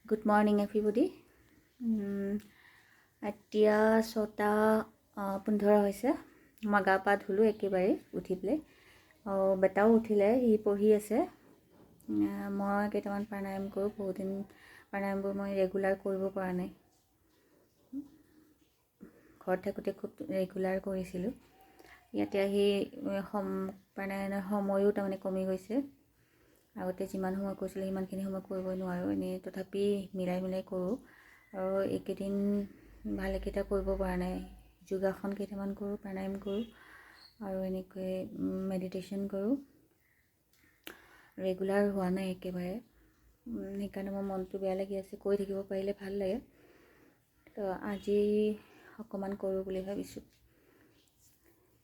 Good morning, everybody. এতিয়া 6:15 হৈছে। মই গা পা ধুলোঁ একেবাৰে উঠি পেলাই। বেটাও উঠিলে, সি পঢ়ি আছে। মই কেইটামান প্ৰাণায়াম কৰোঁ। বহুত দিন প্ৰাণায়ামবোৰ মই ৰেগুলাৰ কৰিব পৰা নাই। ঘৰত থাকোঁতে খুব ৰেগুলাৰ কৰিছিলোঁ। ইয়াতে আহি প্ৰাণায়ামৰ সময়ো তাৰমানে কমি গৈছে। আগতে যিমান সময় কৰিছিলোঁ সিমানখিনি সময় কৰিবই নোৱাৰোঁ। এনেই তথাপি মিলাই কৰোঁ। আৰু এইকেইদিন ভালেকেইটা কৰিব পৰা নাই। যোগাসন কেইটামান কৰোঁ, প্ৰাণায়াম কৰোঁ আৰু এনেকৈ মেডিটেশ্যন কৰোঁ। ৰেগুলাৰ হোৱা নাই একেবাৰে। সেইকাৰণে মোৰ মনটো বেয়া লাগি আছে। কৰি থাকিব পাৰিলে ভাল লাগে। তো আজি অকণমান কৰোঁ বুলি ভাবিছোঁ।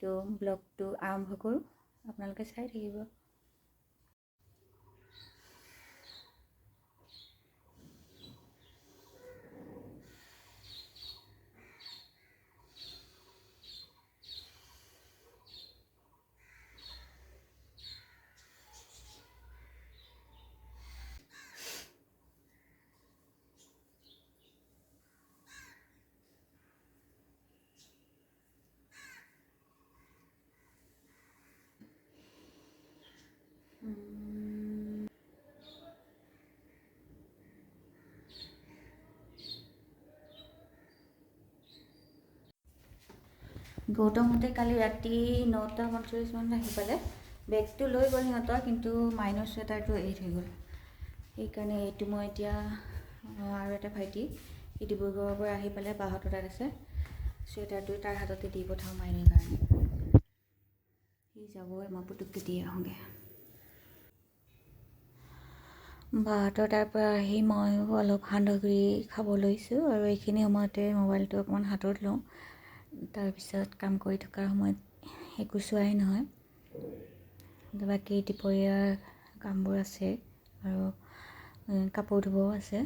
তো ব্লগটো আৰম্ভ কৰোঁ, আপোনালোকে চাই থাকিব। গৌতমহঁতে কালি ৰাতি 9:45 আহি পালে। বেগটো লৈ গ'ল সিহঁতৰ, কিন্তু মাইনৰ চুৱেটাৰটো এৰি থৈ গ'ল। সেইকাৰণে এইটো মই এতিয়া আৰু এটা ভাইটি সি ডিব্ৰুগড়ৰ পৰা আহি পেলাই বাহঁতৰ তাত আছে। চুৱেটাৰটো তাৰ হাততে দি পঠাওঁ মাইনৰ কাৰণে। সি যাবই, মই পুটুককৈ দি আহোঁগৈ। বাহঁতৰ তাৰ পৰা আহি ময়ো অলপ সান্দহগুড়ি খাব লৈছোঁ আৰু এইখিনি সময়তে মোবাইলটো অকণমান হাতত লওঁ। তাৰপিছত কাম কৰি থকাৰ সময়ত একো চোৱাই নহয়। বাকী দুপৰীয়াৰ কামবোৰ আছে আৰু কাপোৰ ধুবও আছে।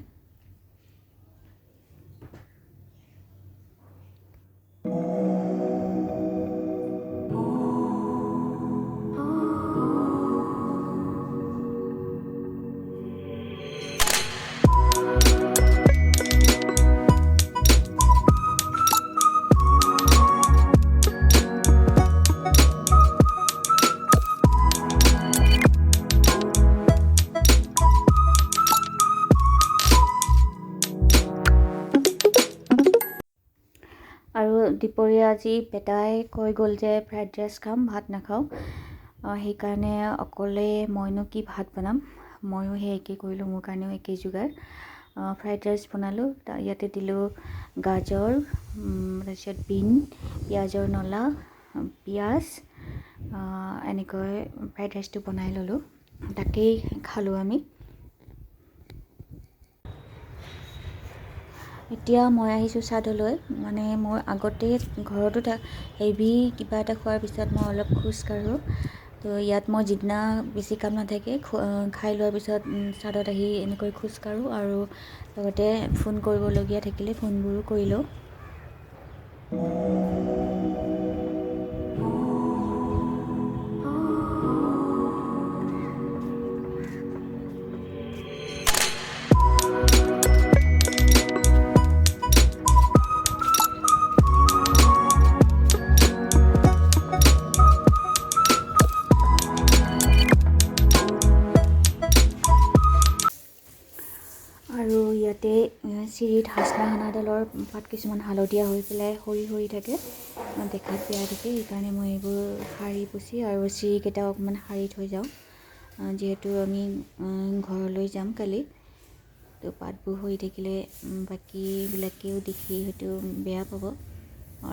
আৰু দুপৰীয়া আজি বেটাই কৈ গ'ল যে ফ্ৰাইড ৰাইচ খাম, ভাত নাখাওঁ। সেইকাৰণে অকলে মইনো কি ভাত বনাম। ময়ো সেই একেই কৰিলোঁ, মোৰ কাৰণেও একেই যোগাৰ। ফ্ৰাইড ৰাইচ বনালোঁ। ইয়াতে দিলোঁ গাজৰ, তাৰপিছত বিন, পিঁয়াজৰ নলা, পিঁয়াজ, এনেকৈ ফ্ৰাইড ৰাইচটো বনাই ল'লোঁ। তাকেই খালোঁ আমি। এতিয়া মই আহিছোঁ চাদলৈ। মানে মোৰ আগতে ঘৰতো হেভি কিবা এটা খোৱাৰ পিছত মই অলপ খোজকাঢ়োঁ। তো ইয়াত মই যিদিনা বেছি কাম নাথাকে খাই লোৱাৰ পিছত চাদত আহি এনেকৈ খোজকাঢ়োঁ আৰু লগতে ফোন কৰিবলগীয়া থাকিলে ফোনবোৰো কৰি লওঁ। আৰু ইয়াতে চিৰিত হাচনাহানাডালৰ পাত কিছুমান হালধীয়া হৈ পেলাই সৰি থাকে, দেখাত বেয়া দেখে। সেইকাৰণে মই এইবোৰ সাৰি পুচি আৰু চিৰিকেইটাও অকণমান সাৰি থৈ যাওঁ, যিহেতু আমি ঘৰলৈ যাম কালি। তো পাতবোৰ সৰি থাকিলে বাকীবিলাকেও দেখি হয়তো বেয়া পাব।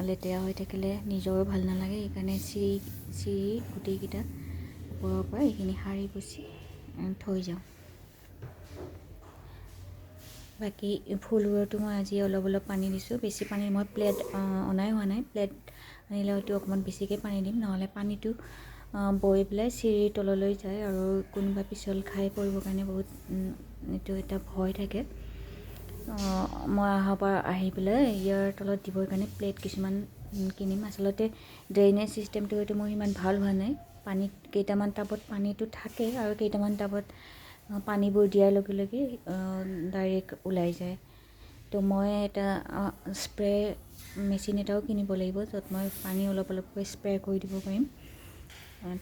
লেতেৰা হৈ থাকিলে নিজৰো ভাল নালাগে। সেইকাৰণে চিৰি গোটেইকেইটা ওপৰৰ পৰা এইখিনি সাৰি পুচি থৈ যাওঁ। বাকী ফুলবোৰতো মই আজি অলপ পানী দিছোঁ। বেছি পানী মই প্লেট অনাই হোৱা নাই। প্লেট আনিলে হয়তো অকণমান বেছিকৈ পানী দিম, নহ'লে পানীটো বৈ পেলাই চিৰিৰ তললৈ যায় আৰু কোনোবা পিছল খাই পৰিবৰ কাৰণে বহুত এইটো এটা ভয় থাকে। মই আহি পেলাই ইয়াৰ তলত দিবৰ কাৰণে প্লেট কিছুমান কিনিম। আচলতে ড্ৰেইনেজ ছিষ্টেমটো হয়তো মোৰ ইমান ভাল হোৱা নাই। কেইটামান টাবত পানীটো থাকে আৰু কেইটামান টাবত পানীবোৰ দিয়াৰ লগে লগে ডাইৰেক্ট ওলাই যায়। তো মই এটা স্প্ৰে মেচিন এটাও কিনিব লাগিব, য'ত মই পানী অলপ অলপকৈ স্প্ৰে কৰি দিব পাৰিম।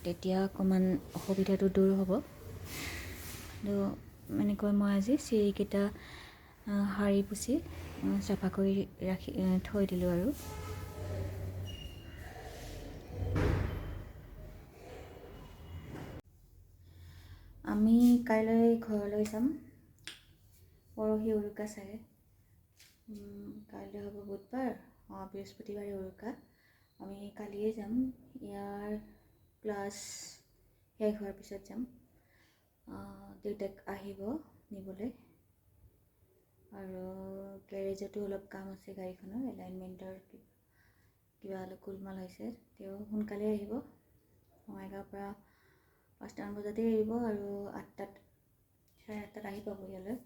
তেতিয়া অকণমান অসুবিধাটো দূৰ হ'ব। তো এনেকৈ মই আজি চিৰিকেইটা সাৰি পুচি চাফা কৰি থৈ দিলোঁ আৰু। আমি কাইলৈ ঘৰলৈ যাম। পৰহি উৰুকা চাগে। কাইলৈ হ'ব বুধবাৰ, বৃহস্পতিবাৰে উৰুকা। আমি কালিয়ে যাম। ইয়াৰ ক্লাছ শেষ হোৱাৰ পিছত যাম। দেউতাক আহিব নিবলৈ। আৰু গেৰেজতো অলপ কাম আছে গাড়ীখনৰ, এলাইনমেণ্টৰ কিবা অলপ গোলমাল হৈছে। তেওঁ সোনকালে আহিব। বঙাইগাঁৱৰ পৰা 5টামান বজাতে এৰিব আৰু 8টাত, 8:30 আহি পাব ইয়ালৈ।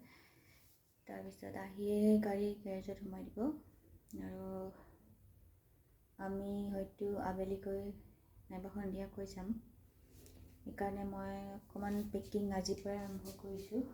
তাৰপিছত আহিয়ে গাড়ী গেৰেজত সোমাই দিব। আৰু আমি হয়তো আবেলিকৈ নাইবা সন্ধিয়াকৈ যাম। সেইকাৰণে মই অকণমান পেকিং আজিৰ পৰাই আৰম্ভ কৰিছোঁ।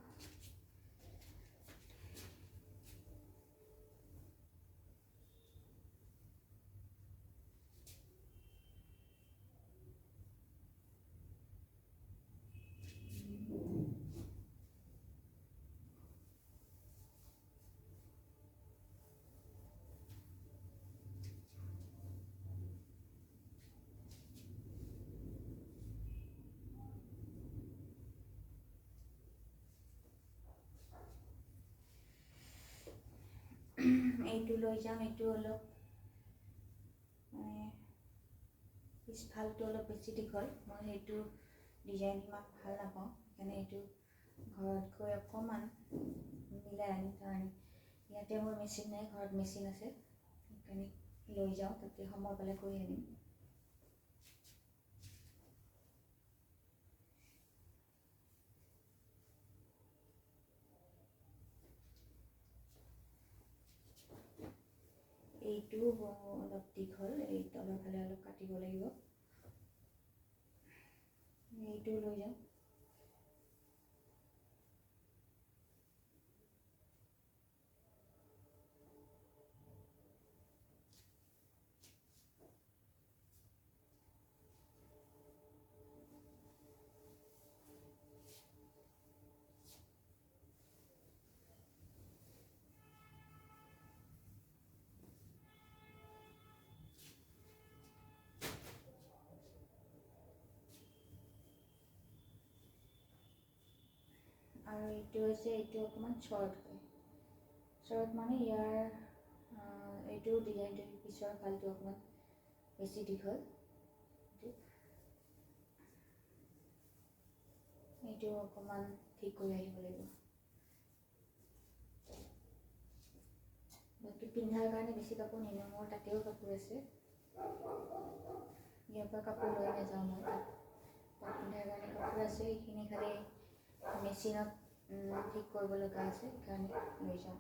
এইটো লৈ যাম। এইটো অলপ পিছফালটো অলপ বেছি দীঘল। মই সেইটো ডিজাইন ইমান ভাল নাপাওঁ, সেইকাৰণে এইটো ঘৰত গৈ অকণমান মিলাই আনিম। কাৰণ ইয়াতে মোৰ মেচিন নাই, ঘৰত মেচিন আছে। সেইকাৰণে লৈ যাওঁ, তাতে সময় পালে কৰি আনিম। এইটো অলপ দীঘল, এই তলৰ ফালে অলপ কাটিব লাগিব। এইটো লৈ যাম। আৰু এইটো হৈছে, এইটো অকণমান শ্বৰ্ট হয়। শ্বৰ্ট মানে ইয়াৰ এইটো ডিজাইনটো পিছৰ ফালটো অকণমান বেছি দীঘল। এইটো অকণমান ঠিক কৰি আহিব লাগিব। বাকী পিন্ধাৰ কাৰণে বেছি কাপোৰ নিনো, মোৰ তাতেও কাপোৰ আছে। ইয়াৰ পৰা কাপোৰ লৈ নাযাওঁ মই। তাত পিন্ধাৰ কাৰণে কাপোৰ আছে, এইখিনি খালি মেচিনত ঠিক কৰিব লগা আছে, সেইকাৰণে লৈ যাওঁ।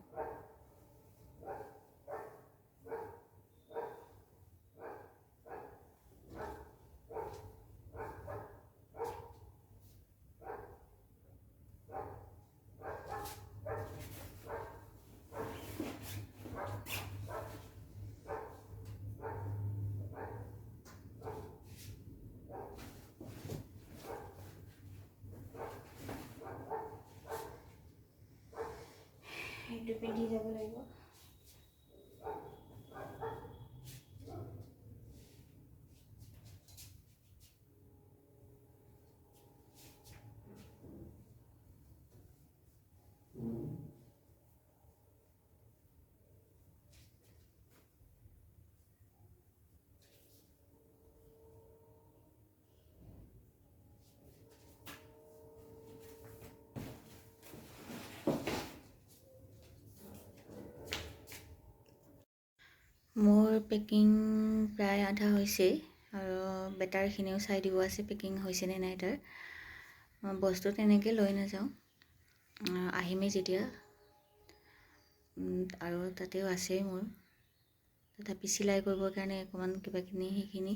এইটো পিন্ধি যাব লাগিব। মোৰ পেকিং প্ৰায় আধা হৈছেই, আৰু বেটাৰখিনিও চাই দিব আছে পেকিং হৈছেনে নাই তাৰ। বস্তু তেনেকৈ লৈ নাযাওঁ, আহিমেই যেতিয়া। আৰু তাতেও আছেই মোৰ। তথাপি চিলাই কৰিবৰ কাৰণে অকণমান কিবাকিনি, সেইখিনি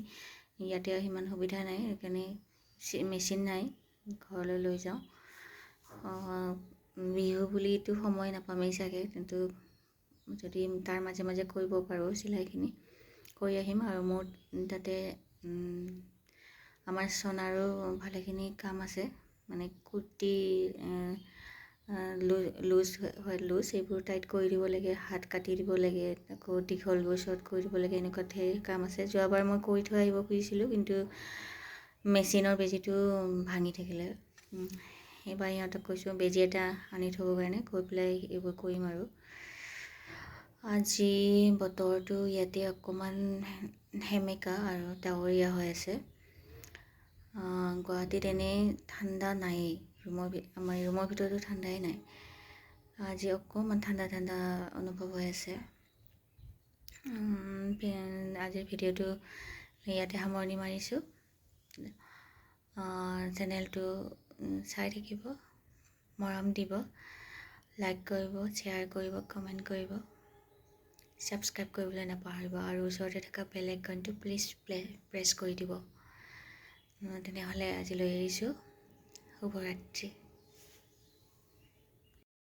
ইয়াতে সিমান সুবিধা নাই, সেইকাৰণে মেচিন নাই, ঘৰলৈ লৈ যাওঁ। বিহু বুলিতো সময় নাপামেই চাগে, কিন্তু যদি তাৰ মাজে মাজে কৰিব পাৰোঁ চিলাইখিনি কৰি আহিম। আৰু মোৰ তাতে আমাৰ চনাৰো ভালেখিনি কাম আছে, মানে কুৰ্তি লুজ হয়, লুজ এইবোৰ টাইট কৰি দিব লাগে, হাত কাটি দিব লাগে, আকৌ দীঘলবোৰ শ্বৰ্ট কৰি দিব লাগে, এনেকুৱা ধেৰ কাম আছে। যোৱাবাৰ মই কৰি থৈ আহিব খুজিছিলোঁ, কিন্তু মেচিনৰ বেজীটো ভাঙি থাকিলে। এইবাৰ ইহঁতক কৈছোঁ বেজী এটা আনি থ'বৰ কাৰণে, গৈ পেলাই এইবোৰ কৰিম। আৰু আজি বতৰটো ইয়াতে অকণমান সেমেকা আৰু ডাৱৰীয়া হৈ আছে। গুৱাহাটীত এনেই ঠাণ্ডা নায়েই, আমাৰ ৰুমৰ ভিতৰতো ঠাণ্ডাই নাই। আজি অকণমান ঠাণ্ডা ঠাণ্ডা অনুভৱ হৈ আছে। আজিৰ ভিডিঅ'টো ইয়াতে সামৰণি মাৰিছোঁ। চেনেলটো চাই থাকিব, মৰম দিব, লাইক কৰিব, শ্বেয়াৰ কৰিব, কমেণ্ট কৰিব, ছাবস্ক্ৰাইব কৰিবলৈ নাপাহৰিব, আৰু ওচৰতে থকা বেল আইকনটো প্লিজ প্ৰেছ কৰি দিব। তেনেহ'লে আজিলৈ এৰিছোঁ। শুভৰাত্ৰি।